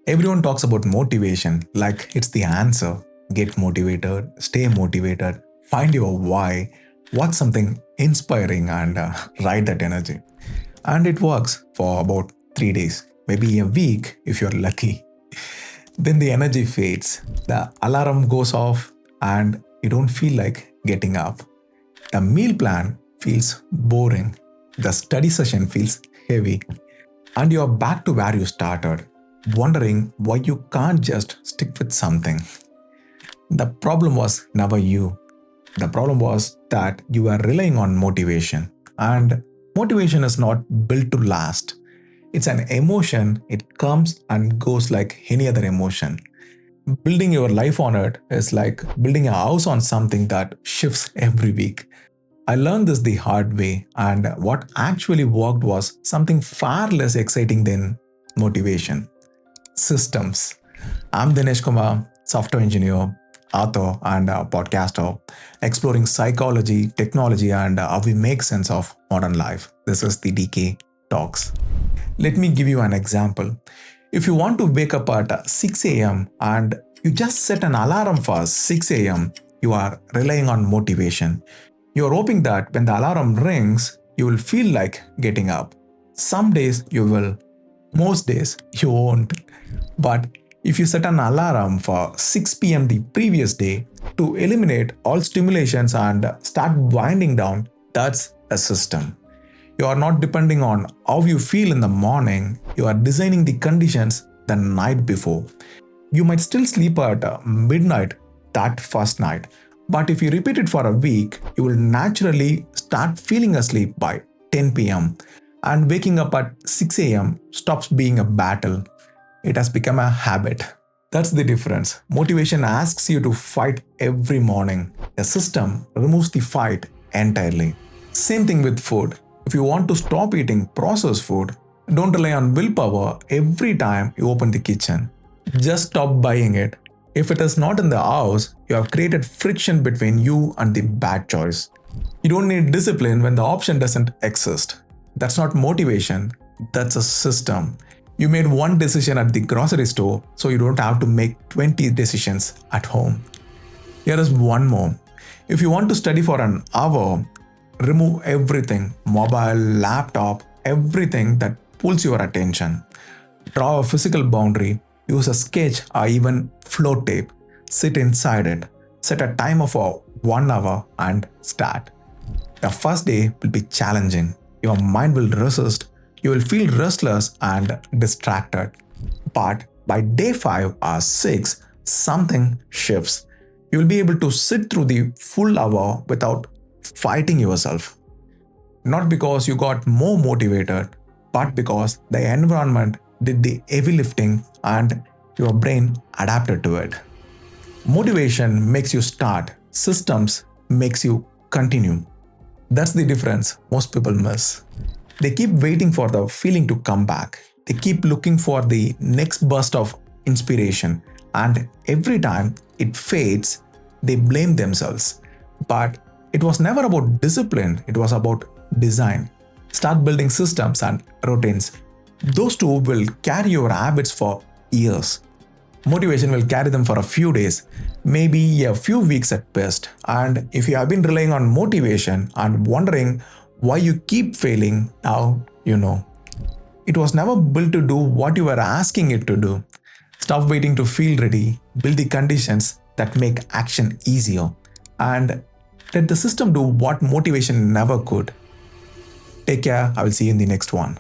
Everyone talks about motivation like it's the answer. Get motivated, stay motivated, find your why, watch something inspiring, and ride that energy. And it works for about 3 days, maybe a week if you're lucky. Then the energy fades, the alarm goes off, and you don't feel like getting up. The meal plan feels boring, the study session feels heavy, and you're back to where you started, wondering why you can't just stick with something. The problem was never you. The problem was that you were relying on motivation. And motivation is not built to last. It's an emotion, it comes and goes like any other emotion. Building your life on it is like building a house on something that shifts every week. I learned this the hard way, and what actually worked was something far less exciting than motivation: systems. I'm Dinesh Kumar, software engineer, author, and a podcaster, exploring psychology, technology, and how we make sense of modern life. This is the DK Talks. Let me give you an example. If you want to wake up at 6 a.m. and you just set an alarm for 6 a.m., you are relying on motivation. You are hoping that when the alarm rings, you will feel like getting up. Some days you will, most days you won't. But if you set an alarm for 6 p.m. the previous day to eliminate all stimulations and start winding down, that's a system. You are not depending on how you feel in the morning, you are designing the conditions the night before. You might still sleep at midnight that first night, but if you repeat it for a week, you will naturally start feeling asleep by 10 pm, and waking up at 6 am stops being a battle. It has become a habit. That's the difference. Motivation asks you to fight every morning. A system removes the fight entirely. Same thing with food. If you want to stop eating processed food, don't rely on willpower every time you open the kitchen. Just stop buying it. If it is not in the house, you have created friction between you and the bad choice. You don't need discipline when the option doesn't exist. That's not motivation, that's a system. You made one decision at the grocery store, so you don't have to make 20 decisions at home. Here is one more. If you want to study for an hour, remove everything: mobile, laptop, everything that pulls your attention. Draw a physical boundary, use a sketch or even float tape. Sit inside it. Set a timer for 1 hour and start. The first day will be challenging. Your mind will resist. You will feel restless and distracted. But by day 5 or 6, something shifts. You will be able to sit through the full hour without fighting yourself. Not because you got more motivated, but because the environment did the heavy lifting and your brain adapted to it. Motivation makes you start, systems makes you continue. That's the difference most people miss. They keep waiting for the feeling to come back. They keep looking for the next burst of inspiration, and every time it fades, they blame themselves. But it was never about discipline, it was about design. Start building systems and routines. Those two will carry your habits for years. Motivation will carry them for a few days, maybe a few weeks at best. And if you have been relying on motivation and wondering why you keep failing, now you know. It was never built to do what you were asking it to do. Stop waiting to feel ready, build the conditions that make action easier, and let the system do what motivation never could. Take care, I will see you in the next one.